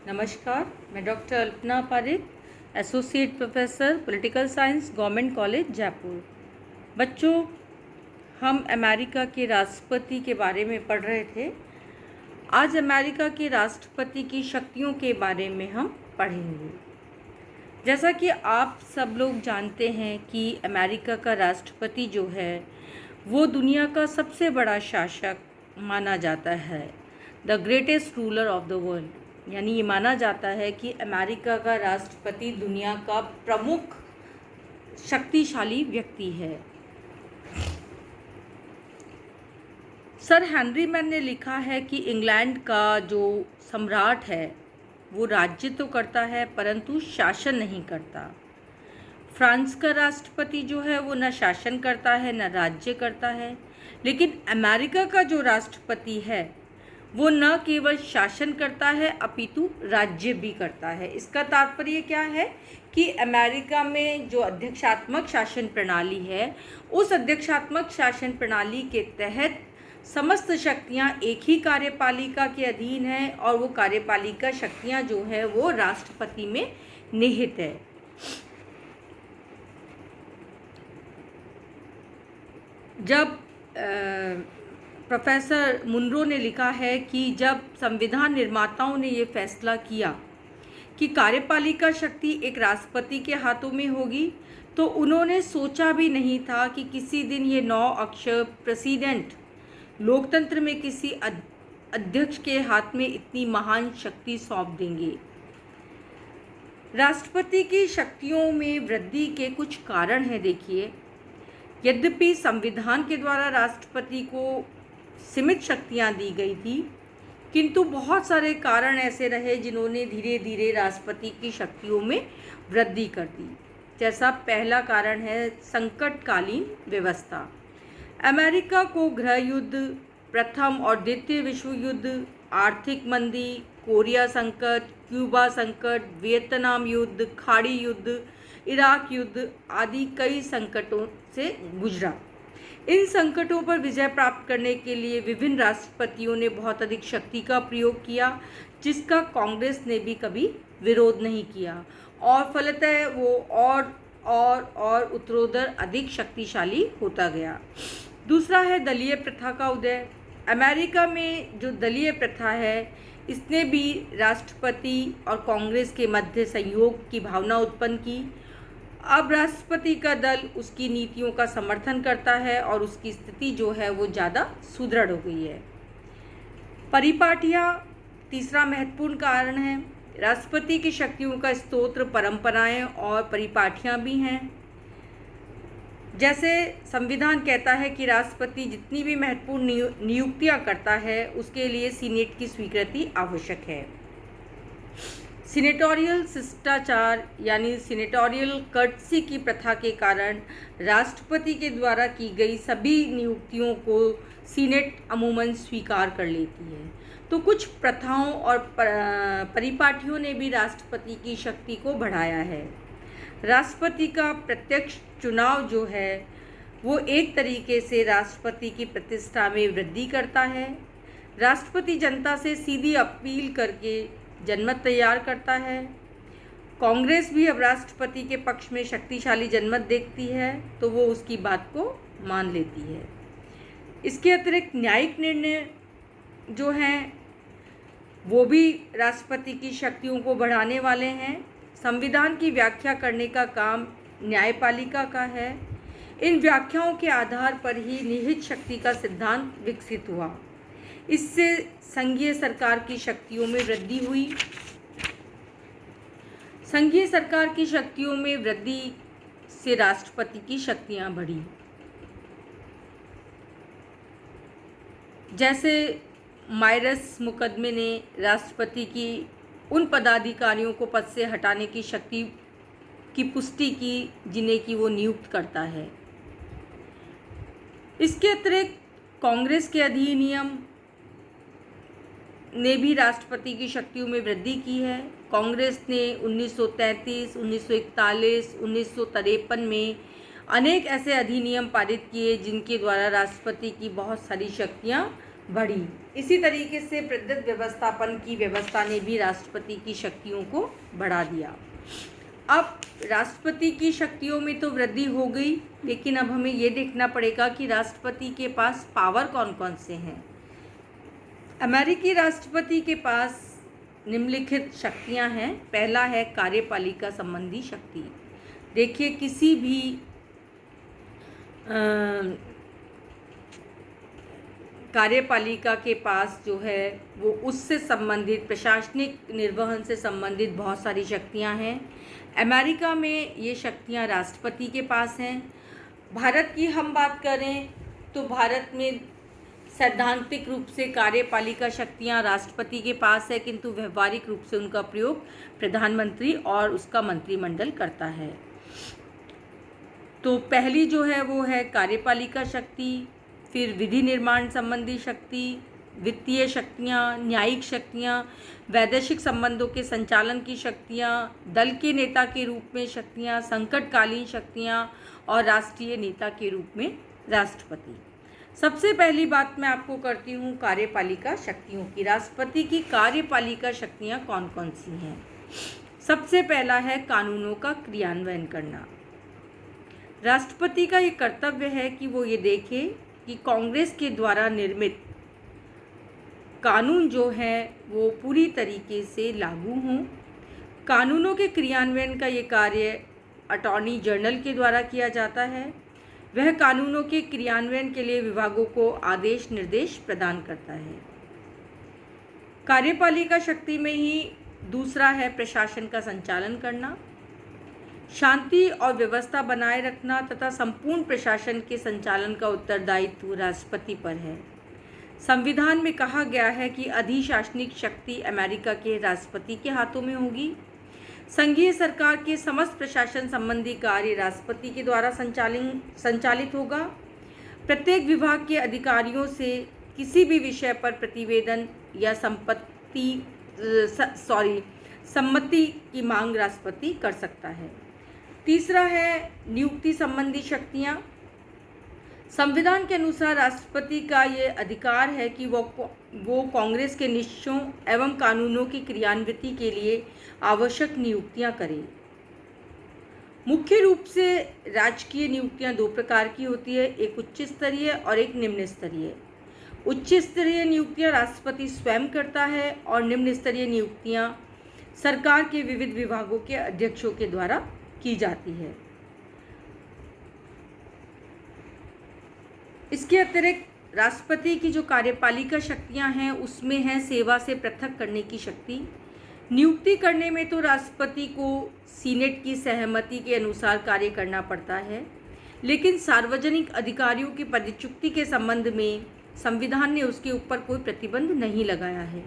नमस्कार, मैं doctor Alpana Pareek, associate professor political science, government college Jaipur. बच्चों, हम अमेरिका के राष्ट्रपति के बारे में पढ़ रहे थे। आज अमेरिका के राष्ट्रपति की शक्तियों के बारे में हम पढ़ेंगे। जैसा कि आप सब लोग जानते हैं कि अमेरिका का राष्ट्रपति जो है वो दुनिया का सबसे बड़ा शासक माना जाता है, the greatest ruler of the world. यानी ये माना जाता है कि अमेरिका का राष्ट्रपति दुनिया का प्रमुख शक्तिशाली व्यक्ति है। सर हेनरी मैन ने लिखा है कि इंग्लैंड का जो सम्राट है वो राज्य तो करता है परंतु शासन नहीं करता। फ्रांस का राष्ट्रपति जो है वो न शासन करता है न राज्य करता है, लेकिन अमेरिका का जो राष्ट्रपति है वो न केवल शासन करता है अपितु राज्य भी करता है। इसका तात्पर्य क्या है कि अमेरिका में जो अध्यक्षात्मक शासन प्रणाली है उस अध्यक्षात्मक शासन प्रणाली के तहत समस्त शक्तियां एक ही कार्यपालिका के अधीन है और वो कार्यपालिका शक्तियां जो है वो राष्ट्रपति में निहित है। जब प्रोफेसर मुनरो ने लिखा है कि जब संविधान निर्माताओं ने ये फैसला किया कि कार्यपालिका शक्ति एक राष्ट्रपति के हाथों में होगी तो उन्होंने सोचा भी नहीं था कि किसी दिन ये 9 अक्षर प्रेसिडेंट लोकतंत्र में किसी अध्यक्ष के हाथ में इतनी महान शक्ति सौंप देंगे। राष्ट्रपति की शक्तियों में वृद्धि के कुछ कारण हैं। देखिए, यद्यपि संविधान के द्वारा राष्ट्रपति को सीमित शक्तियां दी गई थी, किंतु बहुत सारे कारण ऐसे रहे जिन्होंने धीरे धीरे राष्ट्रपति की शक्तियों में वृद्धि कर दी। जैसा पहला कारण है संकटकालीन व्यवस्था। अमेरिका को गृह युद्ध, प्रथम और द्वितीय विश्व युद्ध, आर्थिक मंदी, कोरिया संकट, क्यूबा संकट, वियतनाम युद्ध, खाड़ी युद्ध, इराक युद्ध आदि कई संकटों से गुजरा। इन संकटों पर विजय प्राप्त करने के लिए विभिन्न राष्ट्रपतियों ने बहुत अधिक शक्ति का प्रयोग किया, जिसका कांग्रेस ने भी कभी विरोध नहीं किया और फलतः वो और उत्तरोत्तर अधिक शक्तिशाली होता गया। दूसरा है दलीय प्रथा का उदय। अमेरिका में जो दलीय प्रथा है इसने भी राष्ट्रपति और कांग्रेस के मध्य सहयोग की भावना उत्पन्न की। अब राष्ट्रपति का दल उसकी नीतियों का समर्थन करता है और उसकी स्थिति जो है वो ज़्यादा सुदृढ़ हो गई है। परिपाटियाँ तीसरा महत्वपूर्ण कारण है। राष्ट्रपति की शक्तियों का स्तोत्र परंपराएं और परिपाटियाँ भी हैं। जैसे संविधान कहता है कि राष्ट्रपति जितनी भी महत्वपूर्ण नियुक्तियां करता है उसके लिए सीनेट की स्वीकृति आवश्यक है। सीनेटोरियल शिष्टाचार यानी सीनेटोरियल कर्टसी की प्रथा के कारण राष्ट्रपति के द्वारा की गई सभी नियुक्तियों को सीनेट अमूमन स्वीकार कर लेती है। तो कुछ प्रथाओं और परिपाटियों ने भी राष्ट्रपति की शक्ति को बढ़ाया है। राष्ट्रपति का प्रत्यक्ष चुनाव जो है वो एक तरीके से राष्ट्रपति की प्रतिष्ठा में वृद्धि करता है। राष्ट्रपति जनता से सीधी अपील करके जनमत तैयार करता है। कांग्रेस भी अब राष्ट्रपति के पक्ष में शक्तिशाली जनमत देखती है तो वो उसकी बात को मान लेती है। इसके अतिरिक्त न्यायिक निर्णय जो हैं वो भी राष्ट्रपति की शक्तियों को बढ़ाने वाले हैं। संविधान की व्याख्या करने का काम न्यायपालिका का है। इन व्याख्याओं के आधार पर ही निहित शक्ति का सिद्धांत विकसित हुआ। इससे संघीय सरकार की शक्तियों में वृद्धि हुई। संघीय सरकार की शक्तियों में वृद्धि से राष्ट्रपति की शक्तियां बढ़ी। जैसे मायरस मुकदमे ने राष्ट्रपति की उन पदाधिकारियों को पद से हटाने की शक्ति की पुष्टि की जिन्हें कि वो नियुक्त करता है। इसके अतिरिक्त कांग्रेस के अधिनियम ने भी राष्ट्रपति की शक्तियों में वृद्धि की है। कांग्रेस ने 1933, 1941, 1953 में अनेक ऐसे अधिनियम पारित किए जिनके द्वारा राष्ट्रपति की बहुत सारी शक्तियां बढ़ी। इसी तरीके से प्रदत्त व्यवस्थापन की व्यवस्था ने भी राष्ट्रपति की शक्तियों को बढ़ा दिया। अब राष्ट्रपति की शक्तियों में तो वृद्धि हो गई, लेकिन अब हमें ये देखना पड़ेगा कि राष्ट्रपति के पास पावर कौन कौन से हैं। अमेरिकी राष्ट्रपति के पास निम्नलिखित शक्तियां हैं। पहला है कार्यपालिका संबंधी शक्ति। देखिए, किसी भी कार्यपालिका के पास जो है वो उससे संबंधित प्रशासनिक निर्वहन से संबंधित बहुत सारी शक्तियां हैं। अमेरिका में ये शक्तियां राष्ट्रपति के पास हैं। भारत की हम बात करें तो भारत में सैद्धांतिक रूप से कार्यपालिका शक्तियां राष्ट्रपति के पास है, किंतु व्यवहारिक रूप से उनका प्रयोग प्रधानमंत्री और उसका मंत्रिमंडल करता है। तो पहली जो है वो है कार्यपालिका शक्ति, फिर विधि निर्माण संबंधी शक्ति, वित्तीय शक्तियाँ, न्यायिक शक्तियाँ, वैदेशिक संबंधों के संचालन की शक्तियाँ, दल के नेता के रूप में शक्तियाँ, संकटकालीन शक्तियाँ और राष्ट्रीय नेता के रूप में राष्ट्रपति। सबसे पहली बात मैं आपको करती हूँ कार्यपालिका शक्तियों की। राष्ट्रपति की कार्यपालिका शक्तियाँ कौन कौन सी हैं। सबसे पहला है कानूनों का क्रियान्वयन करना। राष्ट्रपति का ये कर्तव्य है कि वो ये देखे कि कांग्रेस के द्वारा निर्मित कानून जो है वो पूरी तरीके से लागू हों। कानूनों के क्रियान्वयन का ये कार्य अटॉर्नी जनरल के द्वारा किया जाता है। वह कानूनों के क्रियान्वयन के लिए विभागों को आदेश निर्देश प्रदान करता है। कार्यपालिका शक्ति में ही दूसरा है प्रशासन का संचालन करना। शांति और व्यवस्था बनाए रखना तथा संपूर्ण प्रशासन के संचालन का उत्तरदायित्व राष्ट्रपति पर है। संविधान में कहा गया है कि अधिशासनिक शक्ति अमेरिका के राष्ट्रपति के हाथों में होगी। संघीय सरकार के समस्त प्रशासन संबंधी कार्य राष्ट्रपति के द्वारा संचालित होगा। प्रत्येक विभाग के अधिकारियों से किसी भी विषय पर प्रतिवेदन या सम्मति की मांग राष्ट्रपति कर सकता है। तीसरा है नियुक्ति संबंधी शक्तियाँ। संविधान के अनुसार राष्ट्रपति का ये अधिकार है कि वो कांग्रेस के निश्चयों एवं कानूनों की क्रियान्विति के लिए आवश्यक नियुक्तियां करे। मुख्य रूप से राजकीय नियुक्तियां दो प्रकार की होती है, एक उच्च स्तरीय और एक निम्न स्तरीय। उच्च स्तरीय नियुक्तियां राष्ट्रपति स्वयं करता है और निम्न स्तरीय नियुक्तियां सरकार के विविध विभागों के अध्यक्षों के द्वारा की जाती है। इसके अतिरिक्त राष्ट्रपति की जो कार्यपालिका शक्तियां हैं उसमें है सेवा से पृथक करने की शक्ति। नियुक्ति करने में तो राष्ट्रपति को सीनेट की सहमति के अनुसार कार्य करना पड़ता है, लेकिन सार्वजनिक अधिकारियों की पदच्युति के संबंध में संविधान ने उसके ऊपर कोई प्रतिबंध नहीं लगाया है।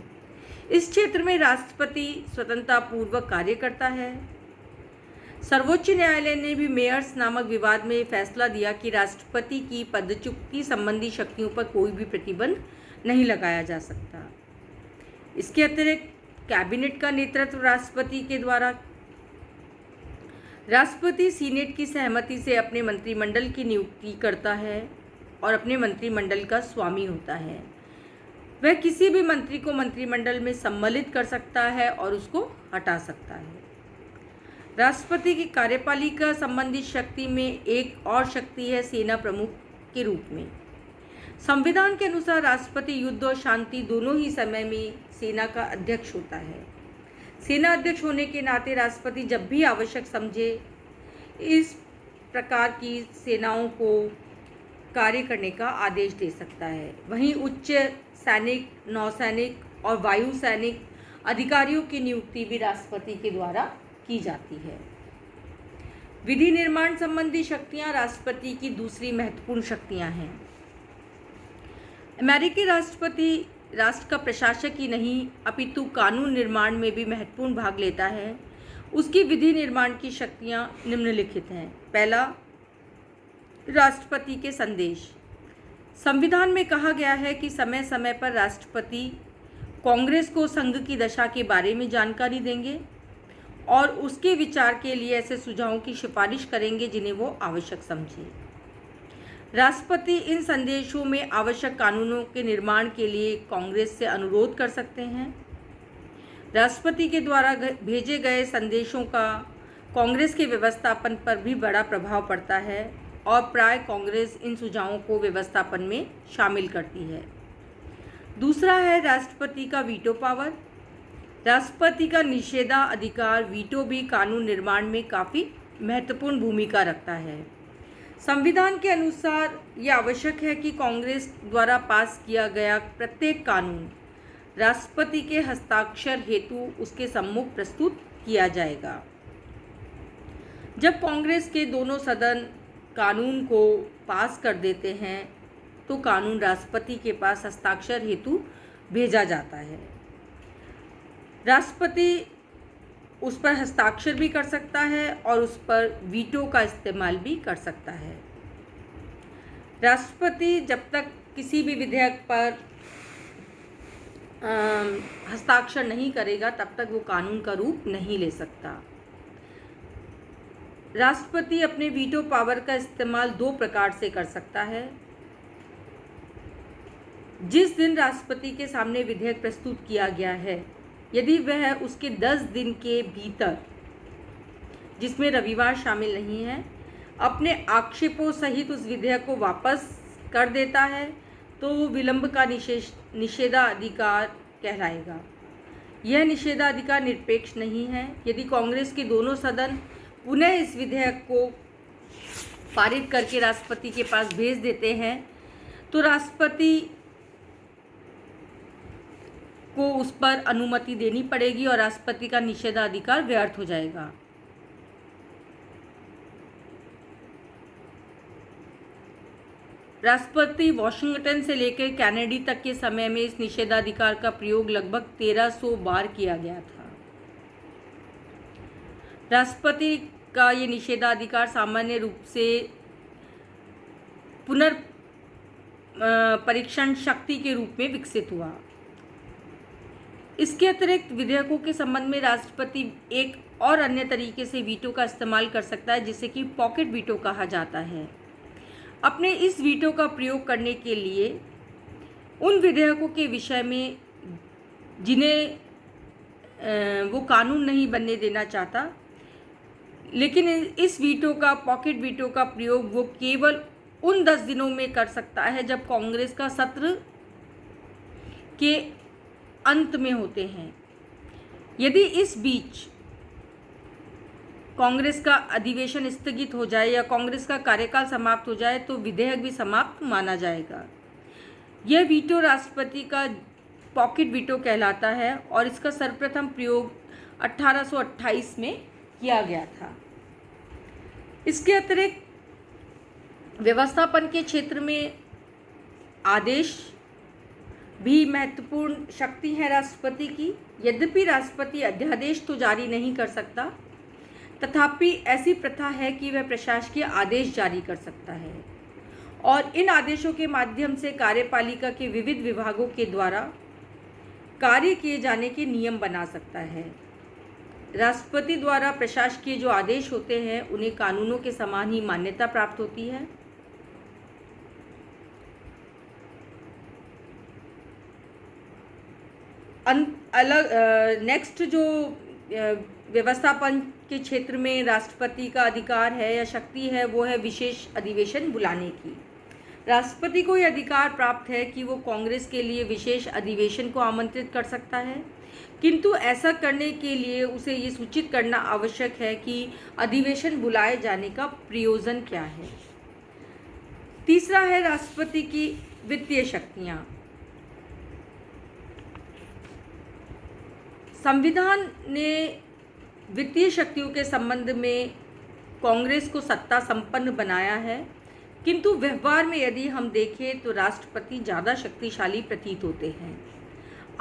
इस क्षेत्र में राष्ट्रपति स्वतंत्रतापूर्वक कार्य करता है। सर्वोच्च न्यायालय ने भी मेयर्स नामक विवाद में फैसला दिया कि राष्ट्रपति की पदच्युति संबंधी शक्तियों पर कोई भी प्रतिबंध नहीं लगाया जा सकता। इसके अतिरिक्त कैबिनेट का नेतृत्व राष्ट्रपति के द्वारा। राष्ट्रपति सीनेट की सहमति से अपने मंत्रिमंडल की नियुक्ति करता है और अपने मंत्रिमंडल का स्वामी होता है। वह किसी भी मंत्री को मंत्रिमंडल में सम्मिलित कर सकता है और उसको हटा सकता है। राष्ट्रपति की कार्यपालिका संबंधी शक्ति में एक और शक्ति है सेना प्रमुख के रूप में। संविधान के अनुसार राष्ट्रपति युद्ध और शांति दोनों ही समय में सेना का अध्यक्ष होता है। सेना अध्यक्ष होने के नाते राष्ट्रपति जब भी आवश्यक समझे इस प्रकार की सेनाओं को कार्य करने का आदेश दे सकता है। वहीं उच्च सैनिक, नौसैनिक और वायु सैनिक अधिकारियों की नियुक्ति भी राष्ट्रपति के द्वारा की जाती है। विधि निर्माण संबंधी शक्तियां राष्ट्रपति की दूसरी महत्वपूर्ण शक्तियां हैं। अमेरिकी राष्ट्रपति राष्ट्र का प्रशासक ही नहीं अपितु कानून निर्माण में भी महत्वपूर्ण भाग लेता है। उसकी विधि निर्माण की शक्तियां निम्नलिखित हैं। पहला, राष्ट्रपति के संदेश। संविधान में कहा गया है कि समय समय पर राष्ट्रपति कांग्रेस को संघ की दशा के बारे में जानकारी देंगे और उसके विचार के लिए ऐसे सुझावों की सिफारिश करेंगे जिन्हें वो आवश्यक समझे। राष्ट्रपति इन संदेशों में आवश्यक कानूनों के निर्माण के लिए कांग्रेस से अनुरोध कर सकते हैं। राष्ट्रपति के द्वारा भेजे गए संदेशों का कांग्रेस के व्यवस्थापन पर भी बड़ा प्रभाव पड़ता है और प्राय कांग्रेस इन सुझावों को व्यवस्थापन में शामिल करती है। दूसरा है राष्ट्रपति का वीटो पावर। राष्ट्रपति का निषेधाधिकार वीटो भी कानून निर्माण में काफ़ी महत्वपूर्ण भूमिका रखता है। संविधान के अनुसार यह आवश्यक है कि कांग्रेस द्वारा पास किया गया प्रत्येक कानून राष्ट्रपति के हस्ताक्षर हेतु उसके सम्मुख प्रस्तुत किया जाएगा। जब कांग्रेस के दोनों सदन कानून को पास कर देते हैं तो कानून राष्ट्रपति के पास हस्ताक्षर हेतु भेजा जाता है। राष्ट्रपति उस पर हस्ताक्षर भी कर सकता है और उस पर वीटो का इस्तेमाल भी कर सकता है। राष्ट्रपति जब तक किसी भी विधेयक पर हस्ताक्षर नहीं करेगा तब तक वो कानून का रूप नहीं ले सकता। राष्ट्रपति अपने वीटो पावर का इस्तेमाल दो प्रकार से कर सकता है। जिस दिन राष्ट्रपति के सामने विधेयक प्रस्तुत किया गया है, यदि वह उसके 10 दिन के भीतर, जिसमें रविवार शामिल नहीं है, अपने आक्षेपों सहित उस विधेयक को वापस कर देता है तो वो विलंब का निषेधाधिकार कहलाएगा। यह निषेधाधिकार निरपेक्ष नहीं है। यदि कांग्रेस के दोनों सदन पुनः इस विधेयक को पारित करके राष्ट्रपति के पास भेज देते हैं तो राष्ट्रपति को उस पर अनुमति देनी पड़ेगी और राष्ट्रपति का निषेधाधिकार व्यर्थ हो जाएगा। राष्ट्रपति वॉशिंगटन से लेकर कैनेडी तक के समय में इस निषेधाधिकार का प्रयोग लगभग 1300 बार किया गया था। राष्ट्रपति का ये निषेधाधिकार सामान्य रूप से पुनर्परीक्षण शक्ति के रूप में विकसित हुआ। इसके अतिरिक्त विधेयकों के संबंध में राष्ट्रपति एक और अन्य तरीके से वीटो का इस्तेमाल कर सकता है, जिसे कि पॉकेट वीटो कहा जाता है। अपने इस वीटो का प्रयोग करने के लिए उन विधेयकों के विषय में जिन्हें वो कानून नहीं बनने देना चाहता, लेकिन इस वीटो का, पॉकेट वीटो का प्रयोग वो केवल उन 10 दिनों में कर सकता है जब कांग्रेस का सत्र के अंत में होते हैं। यदि इस बीच कांग्रेस का अधिवेशन स्थगित हो जाए या कांग्रेस का कार्यकाल समाप्त हो जाए तो विधेयक भी समाप्त माना जाएगा। यह वीटो राष्ट्रपति का पॉकेट वीटो कहलाता है और इसका सर्वप्रथम प्रयोग 1828 में किया गया था। इसके अतिरिक्त व्यवस्थापन के क्षेत्र में आदेश भी महत्वपूर्ण शक्ति है राष्ट्रपति की। यद्यपि राष्ट्रपति अध्यादेश तो जारी नहीं कर सकता, तथापि ऐसी प्रथा है कि वह प्रशासकीय आदेश जारी कर सकता है और इन आदेशों के माध्यम से कार्यपालिका के विविध विभागों के द्वारा कार्य किए जाने के नियम बना सकता है। राष्ट्रपति द्वारा प्रशासकीय जो आदेश होते हैं उन्हें कानूनों के समान ही मान्यता प्राप्त होती है। नेक्स्ट जो व्यवस्थापन के क्षेत्र में राष्ट्रपति का अधिकार है या शक्ति है वो है विशेष अधिवेशन बुलाने की। राष्ट्रपति को यह अधिकार प्राप्त है कि वो कांग्रेस के लिए विशेष अधिवेशन को आमंत्रित कर सकता है, किंतु ऐसा करने के लिए उसे ये सूचित करना आवश्यक है कि अधिवेशन बुलाए जाने का प्रयोजन क्या है। तीसरा है राष्ट्रपति की वित्तीय शक्तियाँ। संविधान ने वित्तीय शक्तियों के संबंध में कांग्रेस को सत्ता संपन्न बनाया है, किंतु व्यवहार में यदि हम देखें तो राष्ट्रपति ज़्यादा शक्तिशाली प्रतीत होते हैं।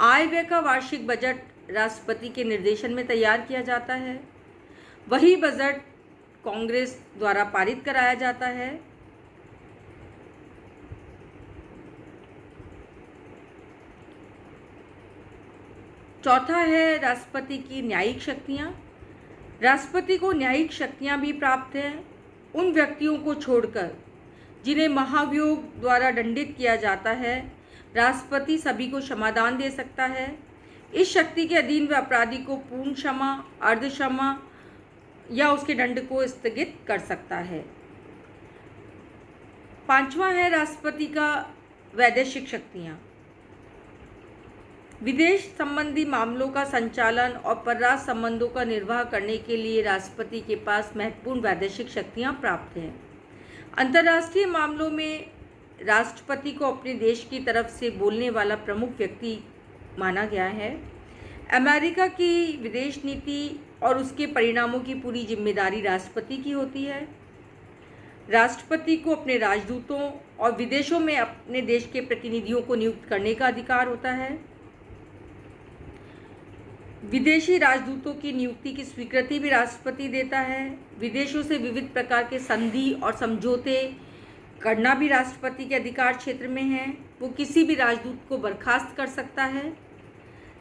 आय व्यय का वार्षिक बजट राष्ट्रपति के निर्देशन में तैयार किया जाता है। वही बजट कांग्रेस द्वारा पारित कराया जाता है। चौथा है राष्ट्रपति की न्यायिक शक्तियाँ। राष्ट्रपति को न्यायिक शक्तियाँ भी प्राप्त हैं उन व्यक्तियों को छोड़कर जिन्हें महाभियोग द्वारा दंडित किया जाता है। राष्ट्रपति सभी को क्षमादान दे सकता है। इस शक्ति के अधीन वह अपराधी को पूर्ण क्षमा, अर्ध क्षमा या उसके दंड को स्थगित कर सकता है। पांचवा है राष्ट्रपति का वैदेशिक शक्तियाँ। विदेश संबंधी मामलों का संचालन और परराष्ट्र संबंधों का निर्वाह करने के लिए राष्ट्रपति के पास महत्वपूर्ण वैदेशिक शक्तियाँ प्राप्त हैं। अंतर्राष्ट्रीय मामलों में राष्ट्रपति को अपने देश की तरफ से बोलने वाला प्रमुख व्यक्ति माना गया है। अमेरिका की विदेश नीति और उसके परिणामों की पूरी जिम्मेदारी राष्ट्रपति की होती है। राष्ट्रपति को अपने राजदूतों और विदेशों में अपने देश के प्रतिनिधियों को नियुक्त करने का अधिकार होता है। विदेशी राजदूतों की नियुक्ति की स्वीकृति भी राष्ट्रपति देता है। विदेशों से विविध प्रकार के संधि और समझौते करना भी राष्ट्रपति के अधिकार क्षेत्र में है। वो किसी भी राजदूत को बर्खास्त कर सकता है।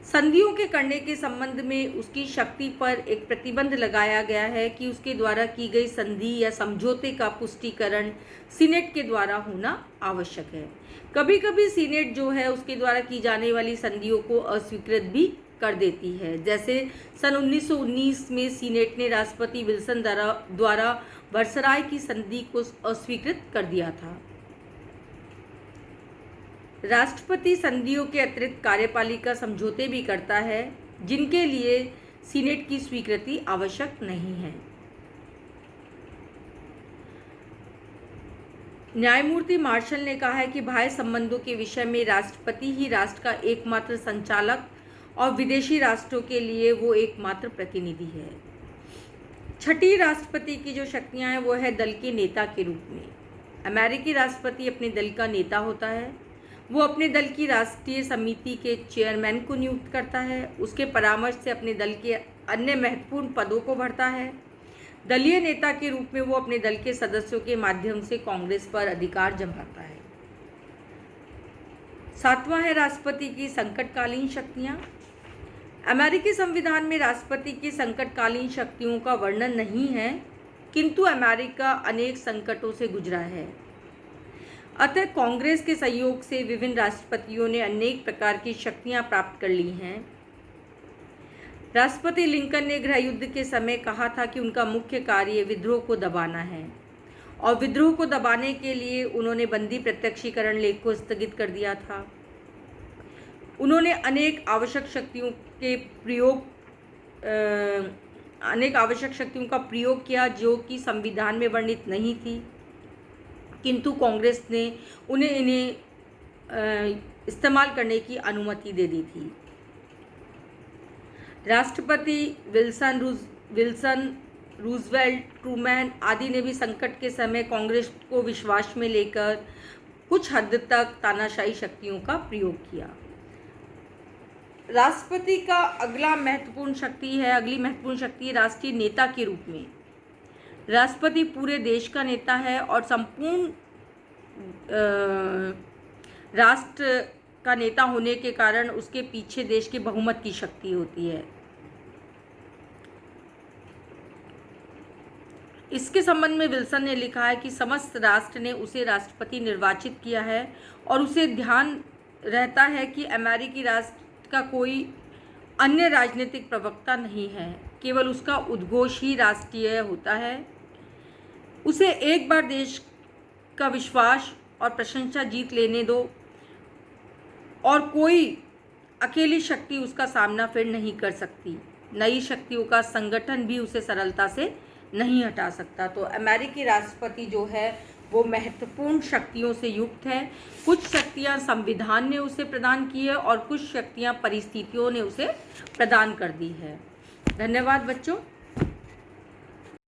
संधियों के करने के संबंध में उसकी शक्ति पर एक प्रतिबंध लगाया गया है कि उसके द्वारा की गई संधि या समझौते का पुष्टिकरण सीनेट के द्वारा होना आवश्यक है। कभी कभी सीनेट जो है उसके द्वारा की जाने वाली संधियों को अस्वीकृत भी कर देती है। जैसे सन 1919 में सीनेट ने राष्ट्रपति विल्सन द्वारा वर्सराय की संधि को अस्वीकृत कर दिया था। राष्ट्रपति संधियों के अतिरिक्त कार्यपालिका समझौते भी करता है जिनके लिए सीनेट की स्वीकृति आवश्यक नहीं है। न्यायमूर्ति मार्शल ने कहा है कि बाह्य संबंधों के विषय में राष्ट्रपति ही राष्ट्र का एकमात्र संचालक और विदेशी राष्ट्रों के लिए वो एकमात्र प्रतिनिधि है। छठी राष्ट्रपति की जो शक्तियां हैं वो है दल के नेता के रूप में। अमेरिकी राष्ट्रपति अपने दल का नेता होता है। वो अपने दल की राष्ट्रीय समिति के चेयरमैन को नियुक्त करता है। उसके परामर्श से अपने दल के अन्य महत्वपूर्ण पदों को भरता है। दलीय नेता के रूप में वो अपने दल के सदस्यों के माध्यम से कांग्रेस पर अधिकार जमाता है। सातवां है राष्ट्रपति की संकटकालीन शक्तियाँ। अमेरिकी संविधान में राष्ट्रपति की संकटकालीन शक्तियों का वर्णन नहीं है, किंतु अमेरिका अनेक संकटों से गुजरा है। अतः कांग्रेस के सहयोग से विभिन्न राष्ट्रपतियों ने अनेक प्रकार की शक्तियां प्राप्त कर ली हैं। राष्ट्रपति लिंकन ने गृह युद्ध के समय कहा था कि उनका मुख्य कार्य विद्रोह को दबाना है और विद्रोह को दबाने के लिए उन्होंने बंदी प्रत्यक्षीकरण लेख को स्थगित कर दिया था। उन्होंने अनेक आवश्यक शक्तियों का प्रयोग किया जो कि संविधान में वर्णित नहीं थी, किंतु कांग्रेस ने इन्हें इस्तेमाल करने की अनुमति दे दी थी। राष्ट्रपति विल्सन, रूजवेल्ट, ट्रूमैन आदि ने भी संकट के समय कांग्रेस को विश्वास में लेकर कुछ हद तक तानाशाही शक्तियों का प्रयोग किया। राष्ट्रपति का अगली महत्वपूर्ण शक्ति राष्ट्रीय नेता के रूप में। राष्ट्रपति पूरे देश का नेता है और संपूर्ण राष्ट्र का नेता होने के कारण उसके पीछे देश के बहुमत की शक्ति होती है। इसके संबंध में विल्सन ने लिखा है कि समस्त राष्ट्र ने उसे राष्ट्रपति निर्वाचित किया है और उसे ध्यान रहता है कि अमेरिकी राष्ट्र का कोई अन्य राजनीतिक प्रवक्ता नहीं है, केवल उसका उद्घोष ही राष्ट्रीय होता है। उसे एक बार देश का विश्वास और प्रशंसा जीत लेने दो और कोई अकेली शक्ति उसका सामना फिर नहीं कर सकती। नई शक्तियों का संगठन भी उसे सरलता से नहीं हटा सकता। तो अमेरिकी राष्ट्रपति जो है वो महत्वपूर्ण शक्तियों से युक्त है। कुछ शक्तियां संविधान ने उसे प्रदान की है और कुछ शक्तियां परिस्थितियों ने उसे प्रदान कर दी है। धन्यवाद बच्चों।